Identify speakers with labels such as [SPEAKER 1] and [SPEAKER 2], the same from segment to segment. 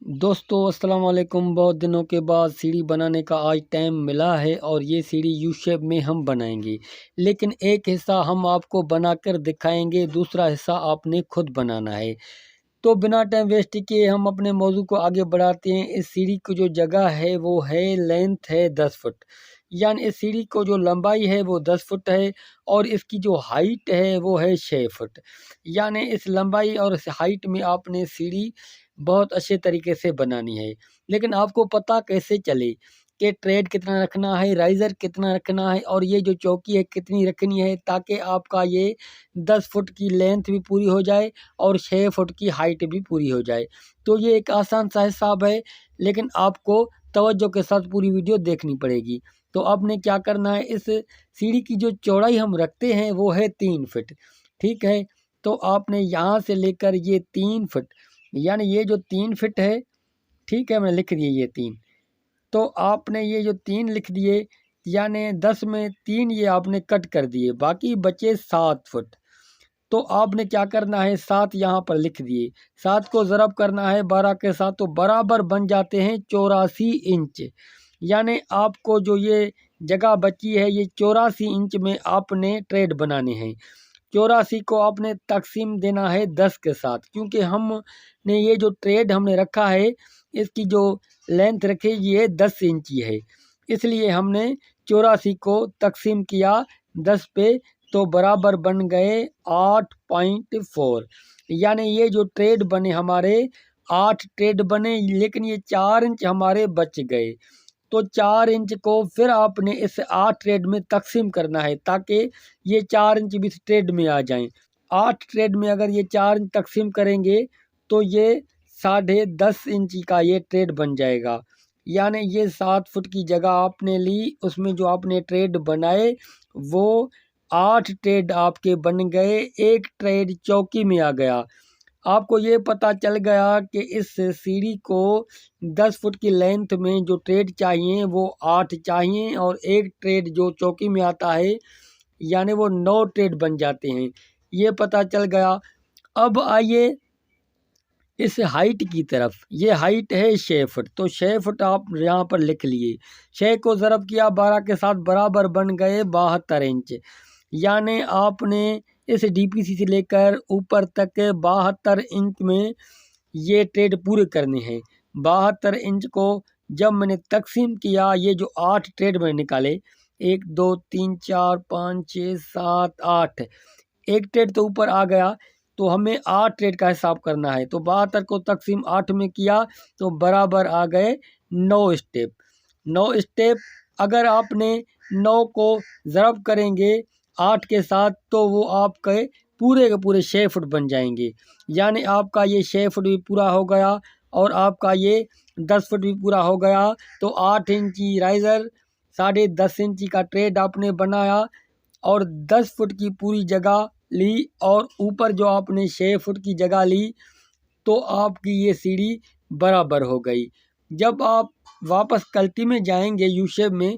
[SPEAKER 1] दोस्तों अस्सलाम वालेकुम। बहुत दिनों के बाद सीढ़ी बनाने का आज टाइम मिला है और ये सीढ़ी यू शेप में हम बनाएंगे। लेकिन एक हिस्सा हम आपको बनाकर दिखाएंगे, दूसरा हिस्सा आपने खुद बनाना है। तो बिना टाइम वेस्ट किए हम अपने मौजू को आगे बढ़ाते हैं। इस सीढ़ी की जो जगह है वो है, लेंथ है 10 फुट, यानी इस सीढ़ी को जो लंबाई है वो 10 फुट है और इसकी जो हाइट है वो है 6 फुट। यानी इस लंबाई और इस हाइट में आपने सीढ़ी बहुत अच्छे तरीके से बनानी है। लेकिन आपको पता कैसे चले कि ट्रेड कितना रखना है, राइज़र कितना रखना है और ये जो चौकी है कितनी रखनी है, ताकि आपका ये 10 फुट की लेंथ भी पूरी हो जाए और 6 फुट की हाइट भी पूरी हो जाए। तो ये एक आसान सा हिसाब है, लेकिन आपको तवज्जो के साथ पूरी वीडियो देखनी पड़ेगी। तो आपने क्या करना है, इस सीढ़ी की जो चौड़ाई हम रखते हैं वो है 3 फुट, ठीक है। तो आपने यहाँ से लेकर ये 3 फुट, यानी ये जो 3 फुट है, ठीक है, मैंने लिख दिए ये 3। तो आपने ये जो 3 लिख दिए, यानी 10 में 3 ये आपने कट कर दिए, बाकी बचे 7 फुट। तो आपने क्या करना है, 7 यहाँ पर लिख दिए, 7 को ज़रब करना है 12 के साथ, तो बराबर बन जाते हैं 84 इंच। यानी आपको जो ये जगह बची है, ये 84 इंच में आपने ट्रेड बनाने हैं। 84 को आपने तकसीम देना है 10 के साथ, क्योंकि हमने ये जो ट्रेड हमने रखा है, इसकी जो लेंथ रखी ये 10 इंची है, इसलिए हमने 84 को तकसीम किया 10 पे, तो बराबर बन गए 8.4। यानी ये जो ट्रेड बने हमारे 8 ट्रेड बने, लेकिन ये 4 इंच हमारे बच गए। तो 4 इंच को फिर आपने इस 8 ट्रेड में तकसीम करना है, ताकि ये 4 इंच भी इस ट्रेड में आ जाएं। 8 ट्रेड में अगर ये 4 इंच तकसीम करेंगे तो ये 10.5 इंच का ये ट्रेड बन जाएगा। यानी ये 7 फुट की जगह आपने ली, उसमें जो आपने ट्रेड बनाए वो 8 ट्रेड आपके बन गए, एक ट्रेड चौकी में आ गया। आपको ये पता चल गया कि इस सीढ़ी को 10 फुट की लेंथ में जो ट्रेड चाहिए वो 8 चाहिए और एक ट्रेड जो चौकी में आता है, यानी वो 9 ट्रेड बन जाते हैं, ये पता चल गया। अब आइए इस हाइट की तरफ। ये हाइट है 6 फुट, तो 6 फुट आप यहाँ पर लिख लिए। 6 को ज़रब किया 12 के साथ, बराबर बन गए 72 इंच। यानी आपने इस डीपीसी से लेकर ऊपर तक 72 इंच में ये ट्रेड पूरे करने हैं। 72 इंच को जब मैंने तकसीम किया, ये जो 8 ट्रेड मैंने निकाले, 1 2 3 4 5 6 7 8, एक ट्रेड तो ऊपर आ गया, तो हमें 8 ट्रेड का हिसाब करना है। तो 72 को तकसीम 8 में किया तो बराबर आ गए 9 स्टेप। 9 स्टेप अगर आपने 9 को ज़रब करेंगे 8 के साथ, तो वो आपके पूरे के पूरे 6 फुट बन जाएंगे। यानी आपका ये 6 फुट भी पूरा हो गया और आपका ये 10 फुट भी पूरा हो गया। तो 8 इंची राइज़र, 10.5 इंची का ट्रेड आपने बनाया और 10 फुट की पूरी जगह ली, और ऊपर जो आपने 6 फुट की जगह ली, तो आपकी ये सीढ़ी बराबर हो गई। जब आप वापस कल्टी में जाएंगे यू शेप में,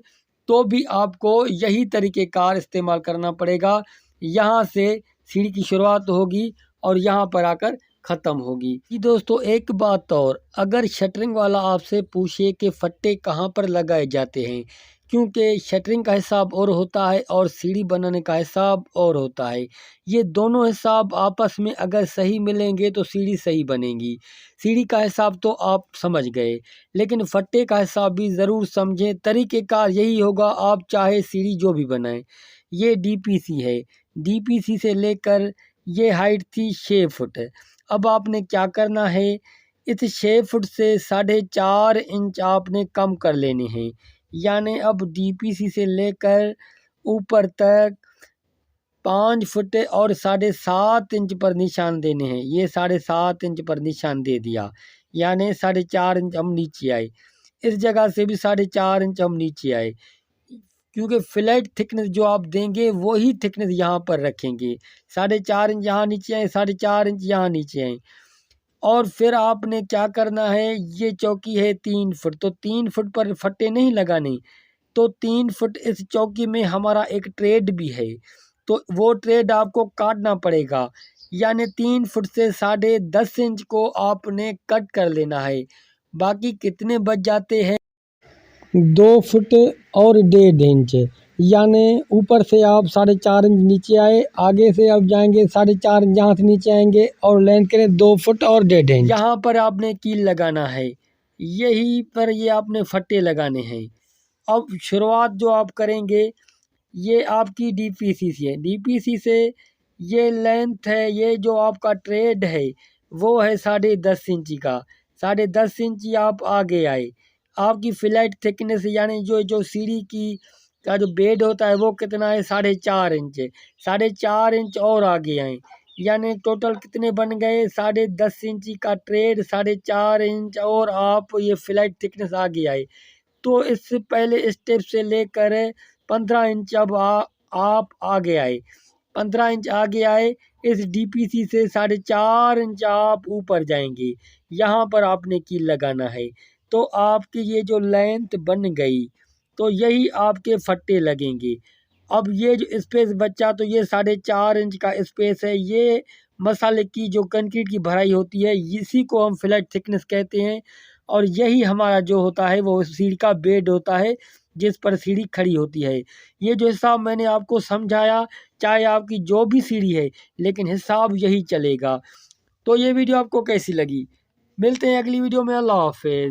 [SPEAKER 1] तो भी आपको यही तरीक़ेकार इस्तेमाल करना पड़ेगा। यहाँ से सीढ़ी की शुरुआत होगी और यहाँ पर आकर ख़त्म होगी। जी दोस्तों, एक बात और, अगर शटरिंग वाला आपसे पूछे कि फट्टे कहाँ पर लगाए जाते हैं, क्योंकि शटरिंग का हिसाब और होता है और सीढ़ी बनाने का हिसाब और होता है। ये दोनों हिसाब आपस में अगर सही मिलेंगे तो सीढ़ी सही बनेगी। सीढ़ी का हिसाब तो आप समझ गए, लेकिन फट्टे का हिसाब भी ज़रूर समझें। तरीक़ेकार यही होगा, आप चाहे सीढ़ी जो भी बनाएं। ये डीपीसी है, डीपीसी से लेकर ये हाइट थी 6 फुट। अब आपने क्या करना है, इस 6 फुट से 4.5 इंच आपने कम कर लेने हैं। यानी अब डीपीसी से लेकर ऊपर तक 5 फुट और 7.5 इंच पर निशान देने हैं। ये 7.5 इंच पर निशान दे दिया, यानी 4.5 इंच हम नीचे आए। इस जगह से भी 4.5 इंच हम नीचे आए, क्योंकि फ्लैट थिकनेस जो आप देंगे वही थिकनेस यहाँ पर रखेंगे। 4.5 इंच यहाँ नीचे आए, 4.5 इंच यहाँ नीचे आए। और फिर आपने क्या करना है, ये चौकी है 3 फुट, तो 3 फुट पर फट्टे नहीं लगाने। तो 3 फुट इस चौकी में हमारा एक ट्रेड भी है, तो वो ट्रेड आपको काटना पड़ेगा। यानी 3 फुट से 10.5 इंच को आपने कट कर लेना है। बाकी कितने बच जाते हैं 2 फुट और 1.5 इंच, यानी ऊपर से आप 4.5 इंच नीचे आए, आगे से आप जाएंगे 4.5 इंच यहाँ से नीचे आएंगे और लेंथ करें 2 फुट और 1.5 इंच। यहाँ पर आपने कील लगाना है, यही पर ये आपने फट्टे लगाने हैं। अब शुरुआत जो आप करेंगे ये आपकी डीपीसी से है, डीपीसी से ये लेंथ है, ये जो आपका ट्रेड है वो है 10.5 इंच का। 10.5 इंच आप आगे आए, आपकी फ्लैट थिकनेस यानी जो जो सीढ़ी की का जो बेड होता है वो कितना है 4.5 इंच। 4.5 इंच और आगे आए, यानी टोटल कितने बन गए 10.5 इंच का ट्रेड, 4.5 इंच और आप ये फ्लैट थिकनेस आगे आए। तो इससे पहले स्टेप से लेकर 15 इंच अब आप आगे आए, 15 इंच आगे आए, इस डीपीसी से 4.5 इंच आप ऊपर जाएंगे, यहाँ पर आपने कील लगाना है। तो आपकी ये जो लेंथ बन गई, तो यही आपके फट्टे लगेंगे। अब ये जो स्पेस बचा, तो ये 4.5 इंच का स्पेस है, ये मसाले की जो कंक्रीट की भराई होती है इसी को हम फ्लैट थिकनेस कहते हैं। और यही हमारा जो होता है वो सीढ़ी का बेड होता है जिस पर सीढ़ी खड़ी होती है। ये जो हिसाब मैंने आपको समझाया, चाहे आपकी जो भी सीढ़ी है लेकिन हिसाब यही चलेगा। तो ये वीडियो आपको कैसी लगी? मिलते हैं अगली वीडियो में। अल्लाह हाफिज़।